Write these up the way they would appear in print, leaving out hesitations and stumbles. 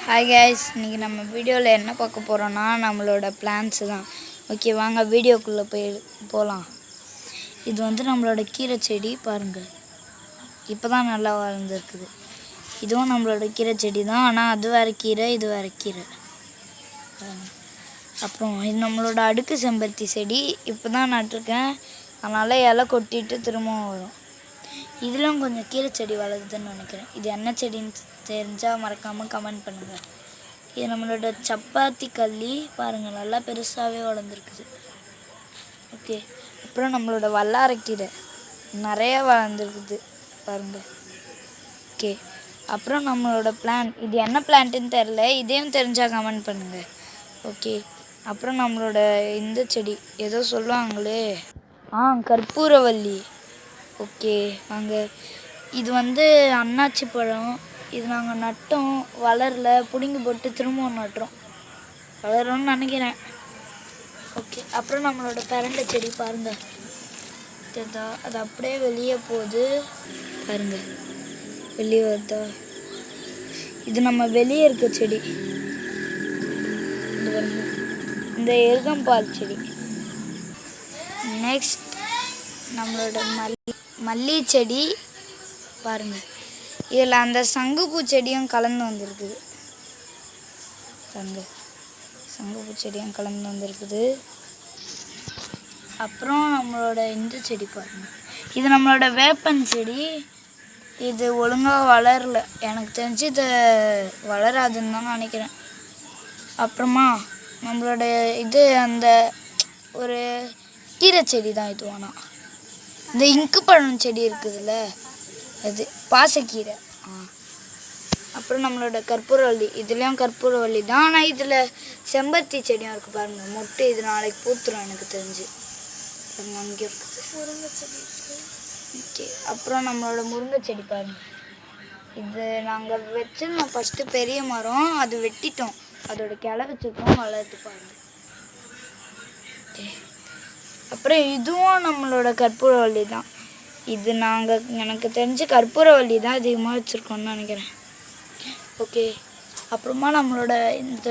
Hi guys, இன்றைக்கி நம்ம வீடியோவில் என்ன பார்க்க போகிறோன்னா நம்மளோட பிளான்ஸு தான். ஓகே, வாங்க வீடியோக்குள்ளே போகலாம். இது வந்து நம்மளோட கீரை செடி பாருங்கள், இப்போ தான் நல்லா வளர்ந்துருக்குது. இதுவும் நம்மளோட கீரை செடி தான், ஆனால் அது வேறு கீரை, இது வேறு கீரை. அப்புறம் இது நம்மளோட அடுக்கு செம்பருத்தி செடி, இப்போ தான் நட்டிருக்கேன், அதனால் இலை கொட்டிட்டு திரும்பவும் வரும். இதிலும் கொஞ்சம் கீரை செடி வளருதுன்னு நினைக்கிறேன். இது என்ன செடின்னு தெரிஞ்சால் மறக்காமல் கமெண்ட் பண்ணுங்கள். இது நம்மளோட சப்பாத்தி கள்ளி பாருங்கள், நல்லா பெருசாகவே வளர்ந்துருக்குது. ஓகே, அப்புறம் நம்மளோட வல்லாரைக்கீரை நிறைய வளர்ந்துருக்குது பாருங்கள். ஓகே, அப்புறம் நம்மளோட பிளான், இது என்ன பிளான்ட்டுன்னு தெரில, இதையும் தெரிஞ்சால் கமெண்ட் பண்ணுங்கள். ஓகே, அப்புறம் நம்மளோட இந்த செடி ஏதோ சொல்லுவாங்களே, கற்பூரவள்ளி. ஓகே, இது வந்து அன்னாச்சி பழம். இது நாங்கள் நட்டோம், வளரல, பிடுங்கி போட்டு திரும்பவும் நட்டுறோம், வளரும்னு நினைக்கிறேன். ஓகே, அப்புறம் நம்மளோட பிரண்டை செடி பாருங்கள், அது அப்படியே வெளியே போகுது பாருங்கள், வெளியே வருதா. இது நம்ம வெளியே இருக்க செடி, இந்த எருகம்பால் செடி. நெக்ஸ்ட் நம்மளோட மல்லி செடி பாருங்கள், இதில் அந்த சங்குப்பூ செடியும் கலந்து வந்திருக்குது பாருங்கள், சங்குப்பூ செடியும் கலந்து வந்திருக்குது. அப்புறம் நம்மளோட இந்த செடி பாருங்கள், இது நம்மளோட வேப்பன் செடி. இது ஒழுங்காக வளரல, எனக்கு தெரிஞ்சு இது வளராதுன்னு தான் நினைக்கிறேன். அப்புறமா நம்மளோட இது அந்த ஒரு கீரை செடி தான் இது. ஆனால் இந்த இங்கு பழம் செடி இருக்குதுல்ல, அது பாசக்கீரை. அப்புறம் நம்மளோட கற்பூரவள்ளி, இதுலேயும் கற்பூரவள்ளி தான், ஆனால் இதில் செம்பருத்தி செடியும் இருக்குது பாருங்கள், மொட்டு. இது நாளைக்கு பூத்துரும் எனக்கு தெரிஞ்சு. அங்கே இருக்குது முருங்கை செடி இருக்குது. ஓகே, அப்புறம் நம்மளோட முருங்கை செடி பாருங்கள், இது நாங்கள் வச்சுருந்தோம் ஃபஸ்ட்டு பெரிய மரம், அது வெட்டிட்டோம், அதோட கிளை வச்சுருக்கோம், வளர்த்து பாருங்கள். ஓகே, அப்புறம் இதுவும் நம்மளோட கற்பூரவள்ளி தான். இது எனக்கு தெரிஞ்சு கற்பூரவள்ளி தான் அதிகமாக வச்சுருக்கோன்னு நினைக்கிறேன். ஓகே, அப்புறமா நம்மளோட இந்த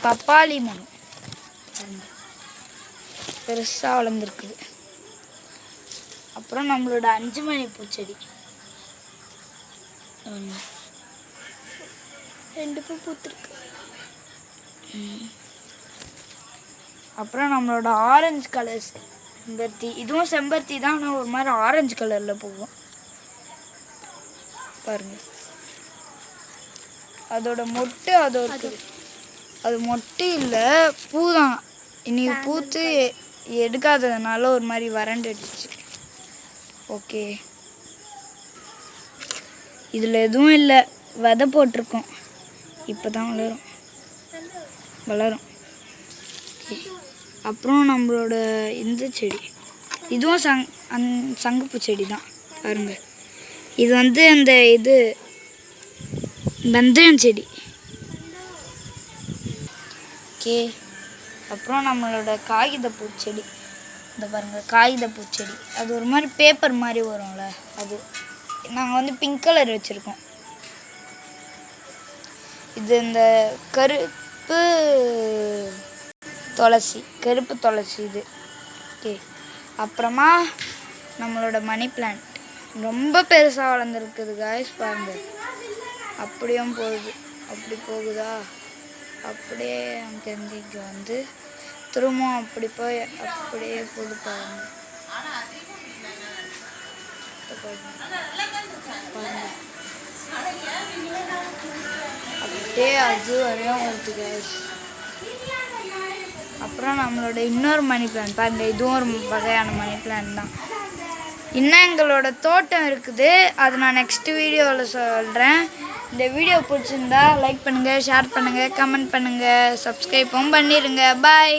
பப்பாளி மரம் பெருசாக வளர்ந்துருக்குது. அப்புறம் நம்மளோட 5 மணி பூச்செடி, 2 பூ பூத்துருக்கு. அப்புறம் நம்மளோட ஆரஞ்சு கலர் செம்பருத்தி, இதுவும் செம்பருத்தி தான், ஆனால் ஒரு மாதிரி ஆரஞ்சு கலரில் போகும் பாருங்கள். அதோட மொட்டு அது மொட்டு இல்லை, பூ தான். இன்னைக்கு பூத்து எடுக்காததுனால ஒரு மாதிரி வறண்டுடுச்சு. ஓகே, இதில் எதுவும் இல்லை, விதை போட்டிருக்கோம், இப்போ தான் வளரும். அப்புறம் நம்மளோட இந்த செடி, இதுவும் சங்குப்பூ செடி தான் பாருங்க. இது வந்து அந்த வெந்தயம் செடி. ஓகே, அப்புறம் நம்மளோட காகிதப்பூ செடி, இந்த பாருங்கள் காகிதப்பூ செடி. அது ஒரு மாதிரி பேப்பர் மாதிரி வரும்ல, அது நாங்கள் வந்து பிங்க் கலர் வச்சுருக்கோம். இது இந்த கருப்பு துளசி இது. ஓகே, அப்புறமா நம்மளோட மணி பிளான்ட் ரொம்ப பெருசாக வளர்ந்துருக்குது காய்ஸ் பாருங்கள். அப்படியும் போகுது, அப்படி போகுதா, அப்படியே அங்கேருந்து இங்கே வந்து திரும்பவும் அப்படி போய் அப்படியே போது பாருங்கள். அப்படியே அது வரையும் வருது காய்ஸ். அப்புறம் நம்மளோட இன்னொரு மணி பிளான்ட் பாருங்கள், இதுவும் ஒரு வகையான மணி பிளான்ட் தான். இன்னும் எங்களோட தோட்டம் இருக்குது, அது நான் நெக்ஸ்ட் வீடியோவில் சொல்கிறேன். இந்த வீடியோ பிடிச்சிருந்தா லைக் பண்ணுங்கள், ஷேர் பண்ணுங்கள், கமெண்ட் பண்ணுங்கள், சப்ஸ்கிரைப்பும் பண்ணிடுங்க. பாய்.